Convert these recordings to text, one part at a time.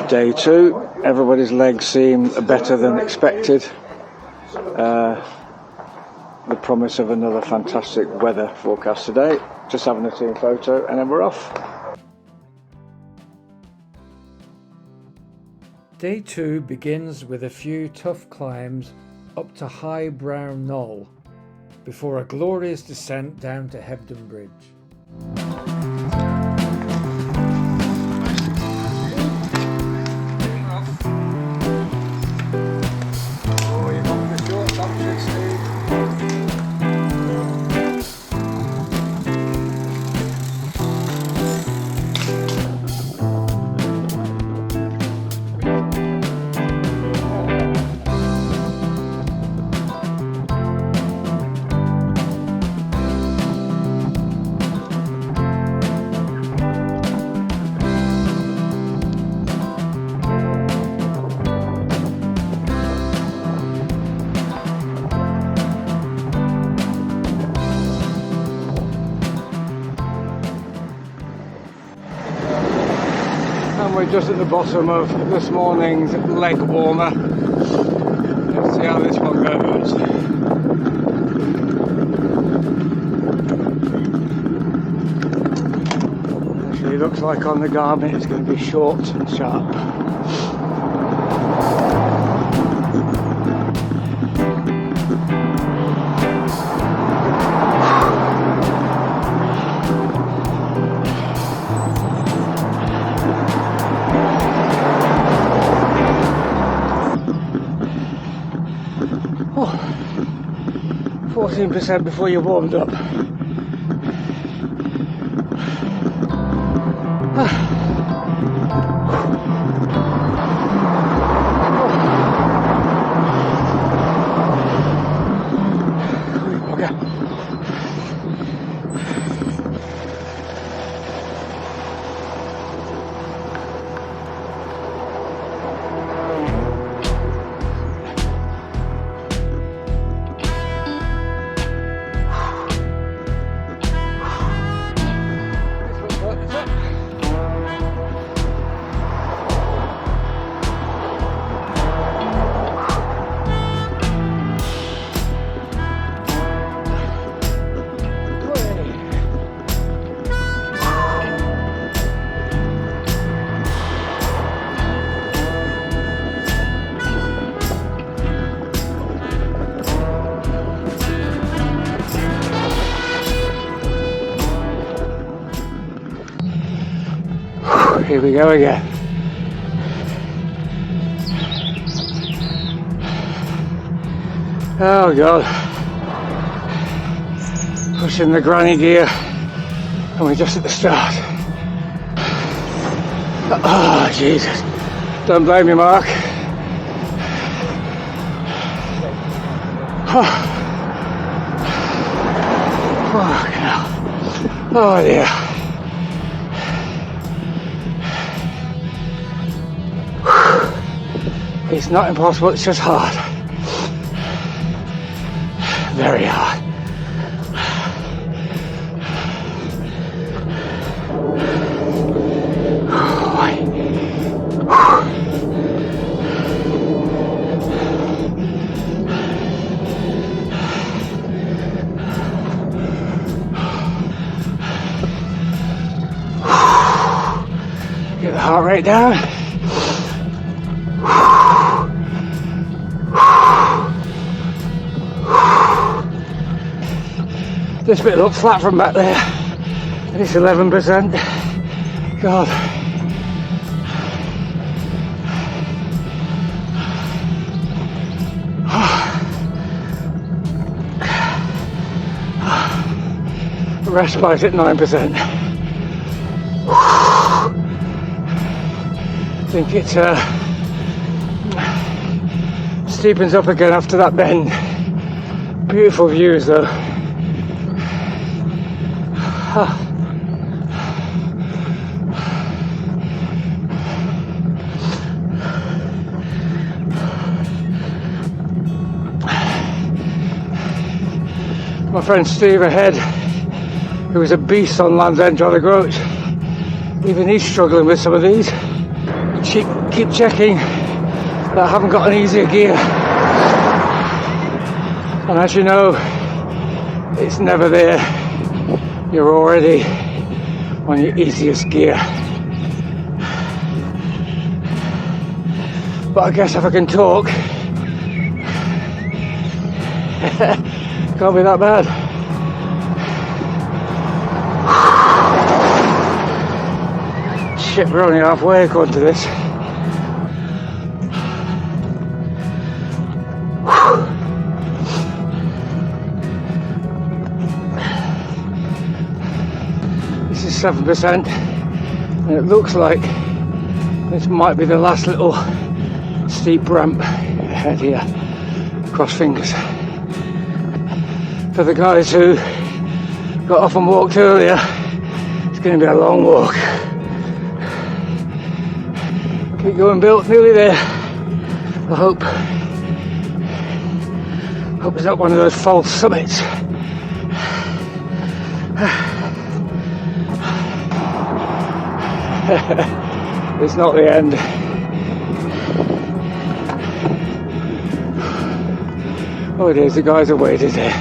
Day 2, everybody's legs seem better than expected. The promise of another fantastic weather forecast today. Just having a team photo and then we're off. Day 2 begins with a few tough climbs up to High Brown Knoll before a glorious descent down to Hebden Bridge. We're just at the bottom of this morning's leg warmer. Let's see how this one goes. Actually, it looks like on the garment it's going to be short and sharp. 14% before you're warmed up. Here we go again. Oh God. Pushing the granny gear and we're just at the start. Oh Jesus. Don't blame me, Mark. Oh. Fucking hell. Oh dear. It's not impossible, it's just hard. Very hard. Get the heart rate down. This bit looks flat from back there, and it's 11%. God. Respite at 9%. I think it steepens up again after that bend. Beautiful views though. My friend Steve ahead, who is a beast on Land's End trying to grow it, even he's struggling with some of these. keep checking that I haven't got an easier gear. And as you know, it's never there. You're already on your easiest gear. But I guess if I can talk, can't be that bad. Shit, we're only halfway according to this. This is 7%, and it looks like this might be the last little steep ramp ahead here. Cross fingers. For the guys who got off and walked earlier, it's going to be a long walk. Keep going, Bill, nearly there. I hope it's not one of those false summits. It's not the end. Oh, it is, the guys are waiting there.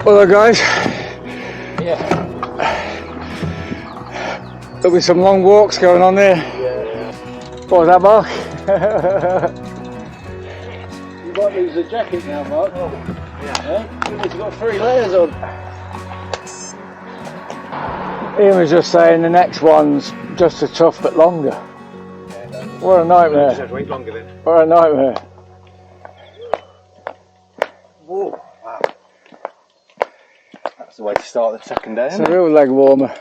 Well, guys. Yeah. There'll be some long walks going on there. Yeah. What was that, Mark? You might lose the jacket now, Mark. Oh. Yeah. It's got 3 layers on. Ian was just saying the next one's just as tough but longer. What a nightmare. Just have to wait longer then. What a nightmare. Whoa. Wow. That's the way to start the second day, It's isn't a it? real leg warmer.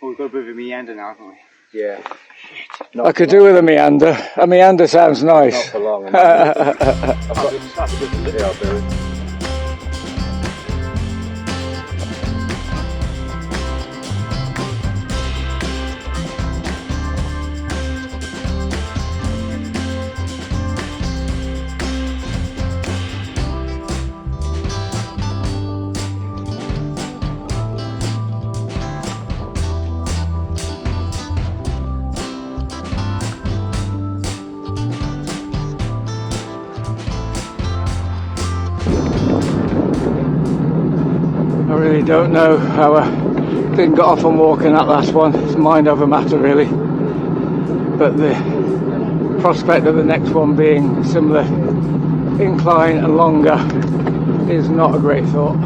Well, we've got a bit of a meander now, haven't we? Yeah. I could do with a meander. A meander sounds nice. Not for long. I've got a different video I'll do. I really don't know how I didn't get off on walking that last one. It's mind over matter really. But the prospect of the next one being similar incline and longer is not a great thought.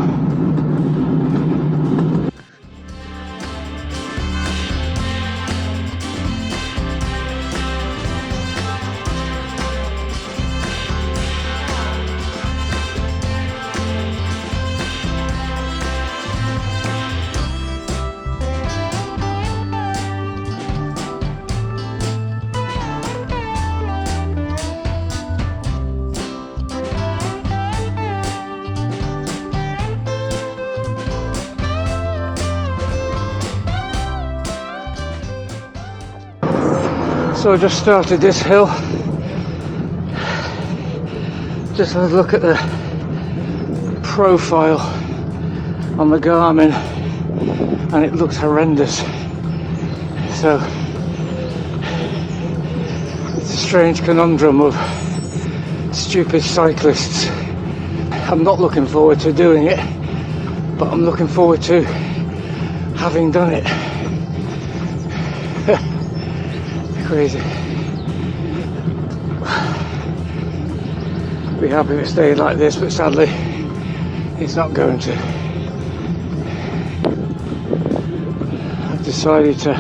So I just started this hill. Just had a look at the profile on the Garmin and it looks horrendous. So it's a strange conundrum of stupid cyclists. I'm not looking forward to doing it, but I'm looking forward to having done it. Crazy. Be happy if it stayed like this, but sadly it's not going to. I've decided to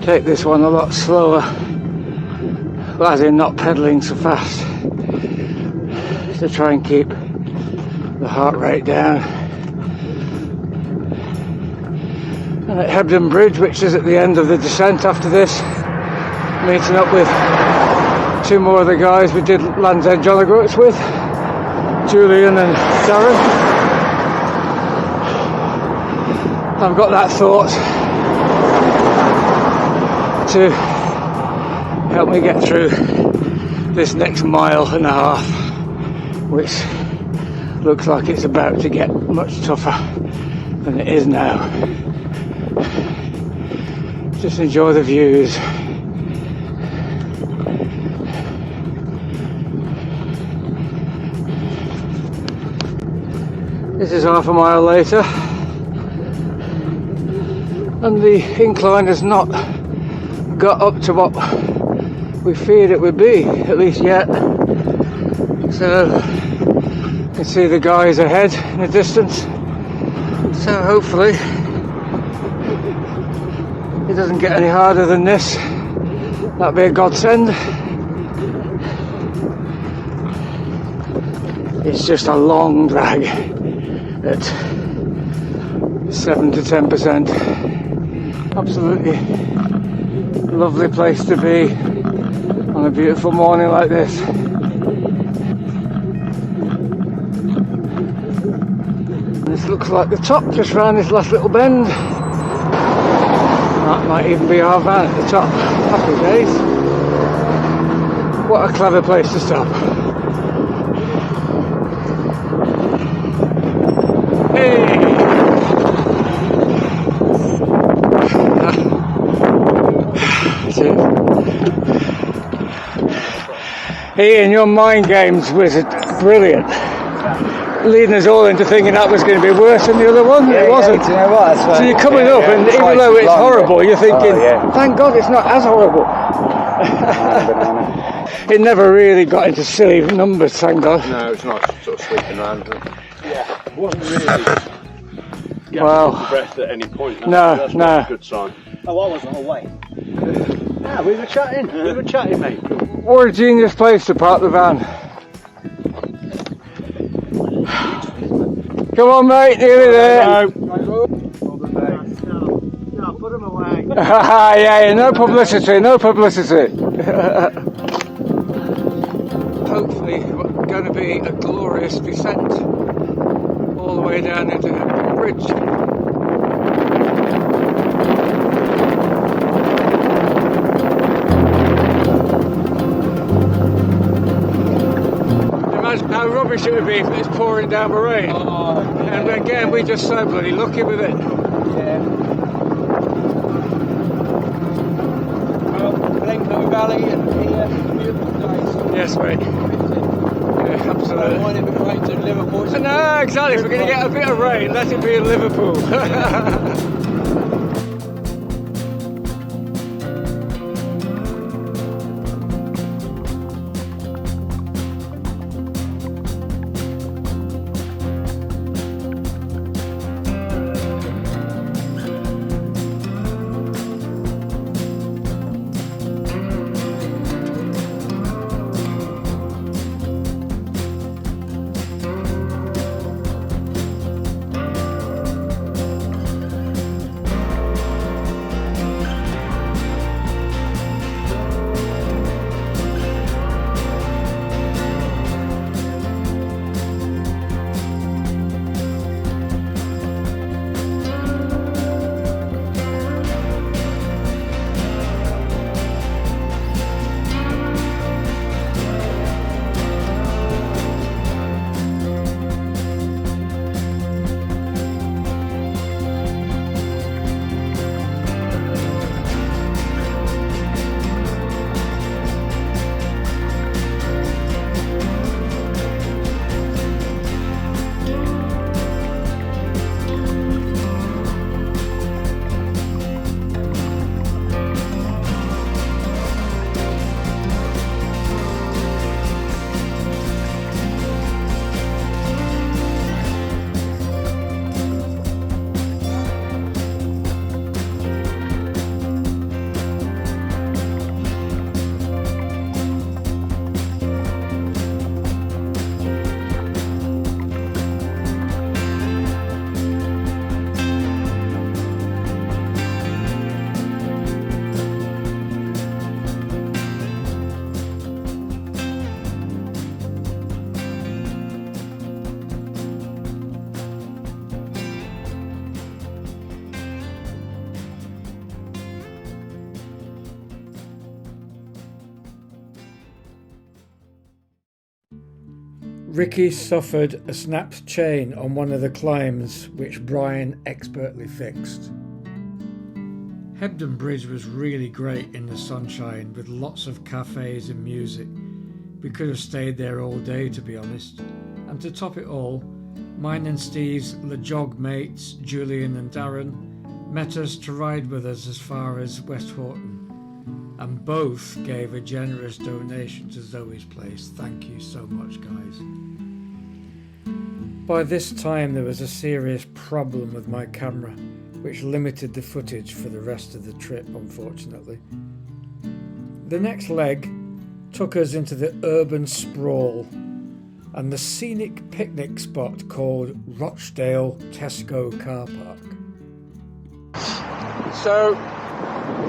take this one a lot slower, as in not pedalling so fast, to try and keep the heart rate down. And at Hebden Bridge, which is at the end of the descent after this, meeting up with 2 more of the guys we did Land's End Jolly Groats with, Julian and Darren. I've got that thought to help me get through this next 1.5 miles, which looks like it's about to get much tougher than it is now. Just enjoy the views. This is half a mile later, and the incline has not got up to what we feared it would be, at least yet. So you can see the guys ahead in the distance, so hopefully it doesn't get any harder than this. That'd be a godsend. It's just a long drag at 7 to 10%. Absolutely lovely place to be on a beautiful morning like this. This looks like the top, just round this last little bend. That might even be our van at the top. Happy days. What a clever place to stop. Hey! Ian, your mind games was brilliant. Leading us all into thinking that was going to be worse than the other one. Yeah, it wasn't. Yeah, do you know what? That's So you're coming up, and even though it's horrible, you're thinking, thank God it's not as horrible. It never really got into silly numbers, thank God. No, it's not sort of sleeping around. Yeah. It wasn't really Well, breath at any point. that's no. A good sign. Oh, I wasn't away. Yeah, we were chatting. We were chatting, mate. What a genius place to park the van. Come on, mate, nearly there. No, put them away. Yeah, no publicity, no publicity. Hopefully, it's going to be a glorious descent all the way down into Hempton Bridge. Imagine how rubbish it would be if it was pouring down the rain. Oh, And again, we're just so bloody lucky with it. yeah. Well, Glencoe Valley and here, beautiful place. Yes, mate. Yeah, I absolutely. want it to rain to Liverpool. No, exactly. If we're going to get a bit of rain, let it be in Liverpool. Ricky suffered a snapped chain on one of the climbs, which Brian expertly fixed. Hebden Bridge was really great in the sunshine, with lots of cafes and music. We could have stayed there all day, to be honest. And to top it all, mine and Steve's Le Jog mates, Julian and Darren, met us to ride with us as far as West Horton. And both gave a generous donation to Zoe's place. Thank you so much, guys. By this time there was a serious problem with my camera, which limited the footage for the rest of the trip, unfortunately. The next leg took us into the urban sprawl and the scenic picnic spot called Rochdale Tesco Car Park. So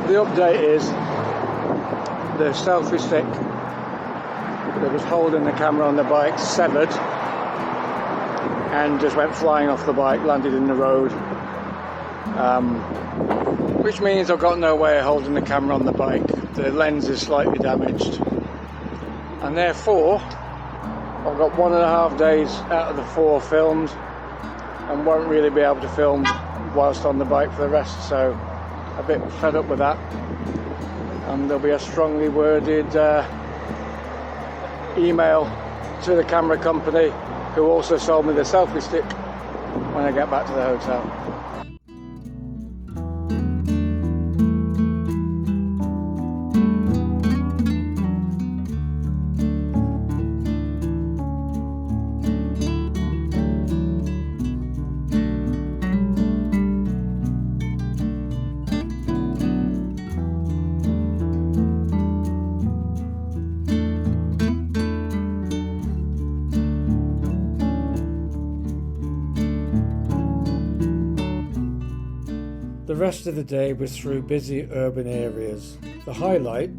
the update is the selfie stick that was holding the camera on the bike severed and just went flying off the bike, landed in the road, which means I've got no way of holding the camera on the bike. The lens is slightly damaged, and therefore I've got 1.5 days out of the 4 filmed and won't really be able to film whilst on the bike for the rest, so a bit fed up with that. And there'll be a strongly worded email to the camera company, who also sold me the selfie stick, when I get back to the hotel. The rest of the day was through busy urban areas. The highlight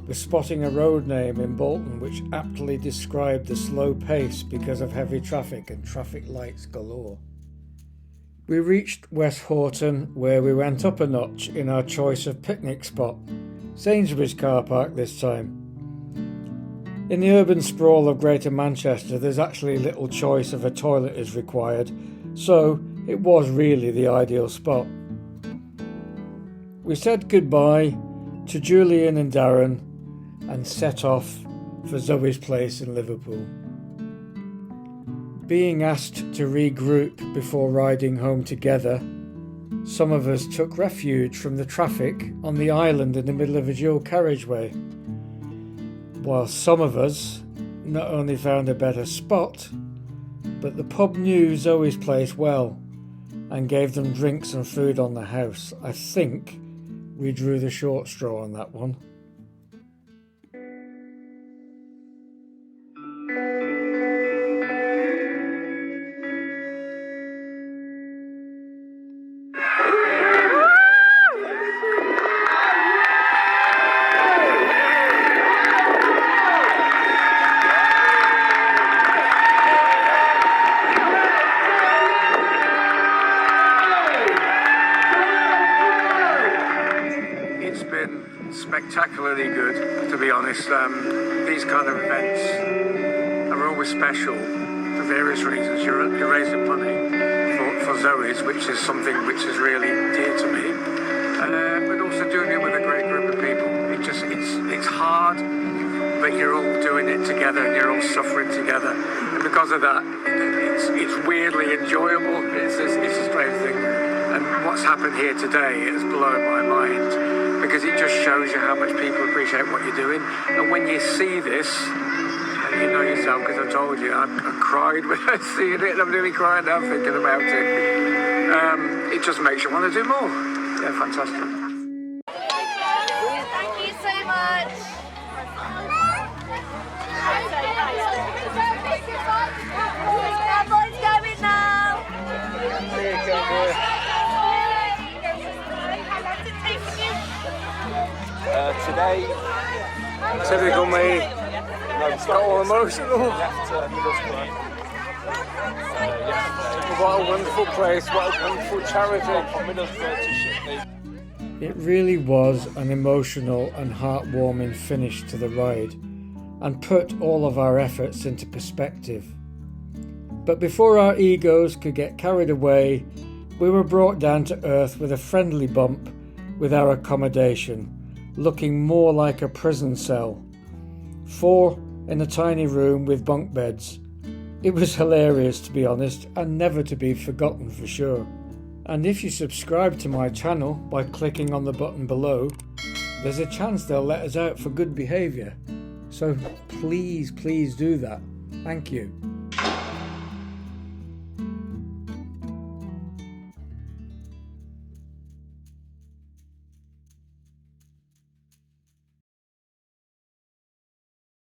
was spotting a road name in Bolton which aptly described the slow pace because of heavy traffic and traffic lights galore. We reached West Horton, where we went up a notch in our choice of picnic spot, Sainsbury's car park this time. In the urban sprawl of Greater Manchester, there's actually little choice if a toilet is required, so it was really the ideal spot. We said goodbye to Julian and Darren and set off for Zoe's place in Liverpool. Being asked to regroup before riding home together, some of us took refuge from the traffic on the island in the middle of a dual carriageway, while some of us not only found a better spot, but the pub knew Zoe's place well and gave them drinks and food on the house. I think we drew the short straw on that one. Spectacularly good, to be honest. These kind of events are always special for various reasons. You're raising money for Zoe's, which is something which is really dear to me, but also doing it with a great group of people. It's hard, but you're all doing it together and you're all suffering together, and because of that, it's weirdly enjoyable. It's a strange thing, and what's happened here today has blown my mind, because it just shows you how much people appreciate what you're doing. And when you see this, and you know yourself, because I told you, I cried when I seen it, and I'm nearly crying now thinking about it. It just makes you want to do more. Yeah, fantastic. Thank you so much. Cowboys going now. Here, cowboy. Today, Typical me. it's Got all emotional. left Middlesbrough. What a wonderful place, what a wonderful charity. From Middlesbrough to Shipley. It really was an emotional and heartwarming finish to the ride, and put all of our efforts into perspective. But before our egos could get carried away, we were brought down to earth with a friendly bump with our accommodation, looking more like a prison cell. 4 in a tiny room with bunk beds. It was hilarious, to be honest, and never to be forgotten for sure. And if you subscribe to my channel by clicking on the button below, there's a chance they'll let us out for good behaviour. So please do that. Thank you.